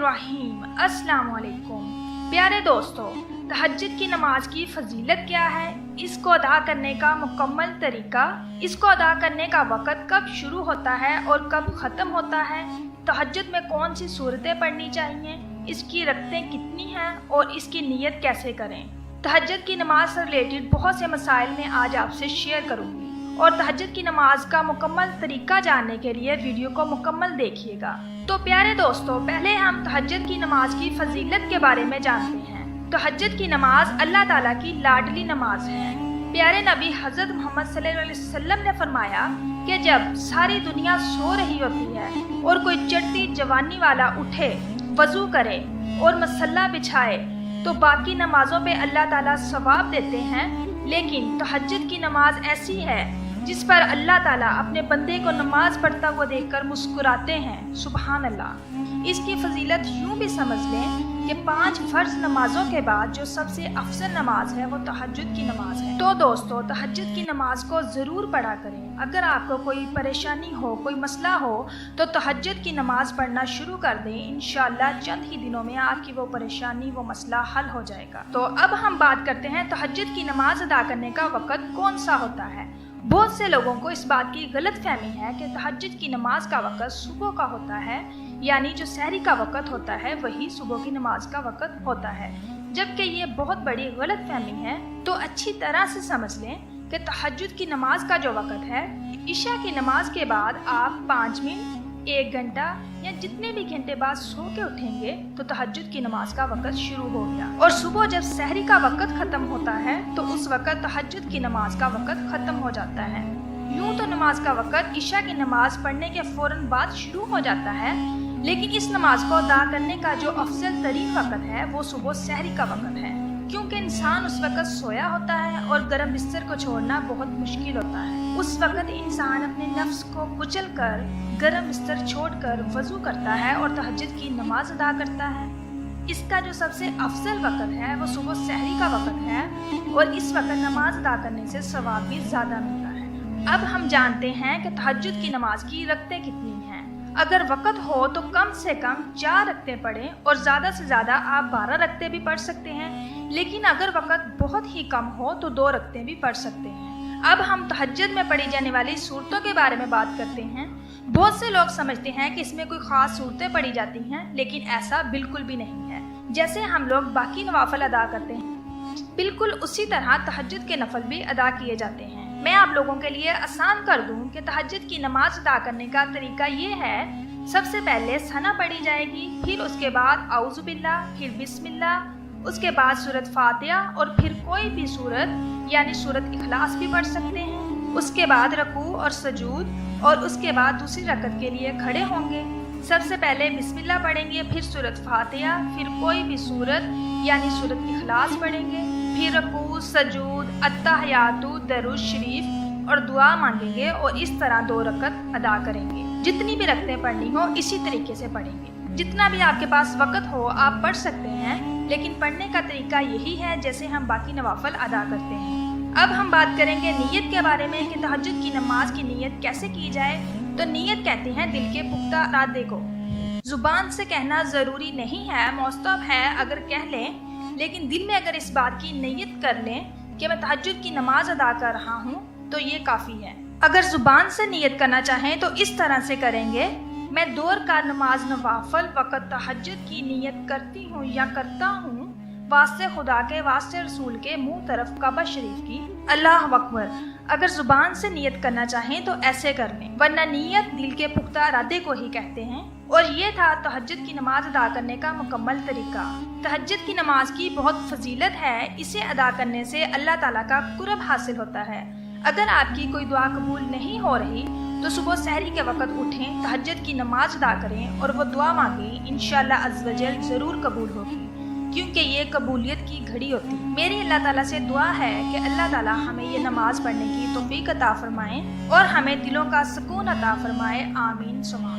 बिस्मिल्लाहिर्रहमानिर्रहीम। अस्सलाम वालेकुम। प्यारे दोस्तों, तहज्जुद की नमाज की फजीलत क्या है, इसको अदा करने का मुकम्मल तरीका, इसको अदा करने का वक़्त कब शुरू होता है और कब ख़त्म होता है, तहज्जुद में कौन सी सूरतें पढ़नी चाहिए, इसकी रकतें कितनी हैं और इसकी नीयत कैसे करें। तहज्जुद की नमाज से रिलेटेड बहुत से मसाइल मैं आज आपसे शेयर करूँगी और तहज्जुद की नमाज का मुकम्मल तरीका जानने के लिए वीडियो को मुकम्मल देखिएगा। तो प्यारे दोस्तों, पहले हम तहज्जुद की नमाज की फजीलत के बारे में जानते हैं। तहज्जुद की नमाज अल्लाह ताला की लाडली नमाज है। प्यारे नबी हज़रत मोहम्मद सल्लल्लाहु अलैहि वसल्लम ने फरमाया कि जब सारी दुनिया सो रही होती है और कोई चढ़ती जवानी वाला उठे, वजू करे और मसल्ला बिछाए तो बाकी नमाजों पे अल्लाह ताला सवाब देते हैं, लेकिन तहज्जुद की नमाज ऐसी है जिस पर अल्लाह ताला अपने बंदे को नमाज पढ़ता हुआ देखकर मुस्कुराते हैं। सुबहान अल्लाह। इसकी फजीलत यूँ भी समझ लें कि 5 फर्ज नमाजों के बाद जो सबसे अफजल नमाज है वो तहज्जुद की नमाज है। तो दोस्तों, तहज्जुद की नमाज को ज़रूर पढ़ा करें। अगर आपको कोई परेशानी हो, कोई मसला हो तो तहज्जुद की नमाज पढ़ना शुरू कर दें। इंशाअल्लाह चंद ही दिनों में आपकी वो परेशानी, वो मसला हल हो जाएगा। तो अब हम बात करते हैं तहज्जुद की नमाज अदा करने का वक़्त कौन सा होता है। बहुत से लोगों को इस बात की गलत फहमी है कि तहज्जुद की नमाज का वक़्त सुबह का होता है, यानी जो सहरी का वक़्त होता है वही सुबह की नमाज का वक़्त होता है, जबकि ये बहुत बड़ी गलत फहमी है। तो अच्छी तरह से समझ लें कि तहज्जुद की नमाज का जो वक़्त है, इशा की नमाज के बाद आप 5 मिनट, 1 घंटा या जितने भी घंटे बाद सो के उठेंगे तो तहज्जुद की नमाज का वक़्त शुरू हो गया। और सुबह जब सहरी का वक़्त ख़त्म होता है तो उस वक़्त तहज्जुद की नमाज का वक़्त ख़त्म हो जाता है। यूँ तो नमाज का वक़्त इशा की नमाज पढ़ने के फ़ौरन बाद शुरू हो जाता है, लेकिन इस नमाज को अदा करने का जो अफजल तरीन वक़्त है वो सुबह सहरी का वक़्त है, क्योंकि इंसान उस वक़्त सोया होता है और गर्म बिस्तर को छोड़ना बहुत मुश्किल होता है। उस वक़्त इंसान अपने नफ्स को कुचल कर गर्म बिस्तर छोड़कर वज़ू करता है और तहज्जुद की नमाज अदा करता है। इसका जो सबसे अफजल वक़्त है वो सुबह सहरी का वक़्त है और इस वक़्त नमाज अदा करने से सवाब भी ज़्यादा मिलता है। अब हम जानते हैं कि तहज्जुद की नमाज की रकतें कितनी हैं। अगर वक़्त हो तो कम से कम 4 रकतें पढ़ें और ज़्यादा से ज़्यादा आप 12 रकतें भी पढ़ सकते हैं, लेकिन अगर वक़्त बहुत ही कम हो तो 2 रकतें भी पढ़ सकते हैं। अब हम तहज्जुद में पढ़ी जाने वाली सूरतों के बारे में बात करते हैं। बहुत से लोग समझते हैं कि इसमें कोई ख़ास सूरतें पढ़ी जाती हैं, लेकिन ऐसा बिल्कुल भी नहीं है। जैसे हम लोग बाकी नवाफिल अदा करते हैं, बिल्कुल उसी तरह तहज्जुद के नफल भी अदा किए जाते हैं। मैं आप लोगों के लिए आसान कर दूं कि तहज्जुद की नमाज अदा करने का तरीका ये है। सबसे पहले सना पढ़ी जाएगी, फिर उसके बाद औज़ु बिल्लाह, फिर बिस्मिल्लाह, उसके बाद सूरत फातिहा और फिर कोई भी सूरत यानी सूरत इखलास भी पढ़ सकते हैं। उसके बाद रकू और सजूद और उसके बाद दूसरी रकत के लिए खड़े होंगे। सबसे पहले बिस्मिल्लाह पढ़ेंगे, फिर सूरत फातिहा, फिर कोई भी सूरत यानी सूरत इखलास पढ़ेंगे, फिर रकू, सजूद, अत्तहियातु, दरूद शरीफ और दुआ मांगेंगे और इस तरह 2 रकत अदा करेंगे। जितनी भी रकतें पढ़नी हो इसी तरीके से पढ़ेंगे। जितना भी आपके पास वक़्त हो आप पढ़ सकते हैं, लेकिन पढ़ने का तरीका यही है जैसे हम बाकी नवाफिल अदा करते हैं। अब हम बात करेंगे नीयत के बारे में कि तहज्जुद की नमाज की नीयत कैसे की जाए। तो नीयत कहते हैं दिल के पुख्ता इरादे को। ज़ुबान से कहना ज़रूरी नहीं है, मुस्तहब है अगर कह लें, लेकिन दिल में अगर इस बात की नीयत कर लें कि मैं तहज्जुद की नमाज अदा कर रहा हूँ तो ये काफ़ी है। अगर ज़ुबान से नीयत करना चाहें तो इस तरह से करेंगे, मैं 2 रकात नमाज नवाफिल वक़्त तहज्जुद की नीयत करती हूँ या करता हूँ, वास्ते खुदा के, वास्ते रसूल के, मुँह तरफ काबा शरीफ की, अल्लाह अकबर। अगर ज़ुबान से नीयत करना चाहें तो ऐसे कर लें, वरना नीयत दिल के पुख्ता इरादे को ही कहते हैं। और ये था तहज्जुद की नमाज अदा करने का मुकम्मल तरीका। तहज्जुद की नमाज की बहुत फजीलत है, इसे अदा करने से अल्लाह ताला का कुर्ब हासिल होता है। अगर आपकी कोई दुआ कबूल नहीं हो रही तो सुबह सहरी के वक़्त उठें, तहज्जुद की नमाज अदा करें और वो दुआ मांगें, इंशाअल्लाह अज़्ज़ व जल ज़रूर कबूल होगी, क्योंकि ये कबूलियत की घड़ी होती है। मेरी अल्लाह ताला से दुआ है कि अल्लाह ताला हमें ये नमाज पढ़ने की तौफीक अता फरमाएं और हमें दिलों का सुकून अता फरमाए। आमीन सुमा।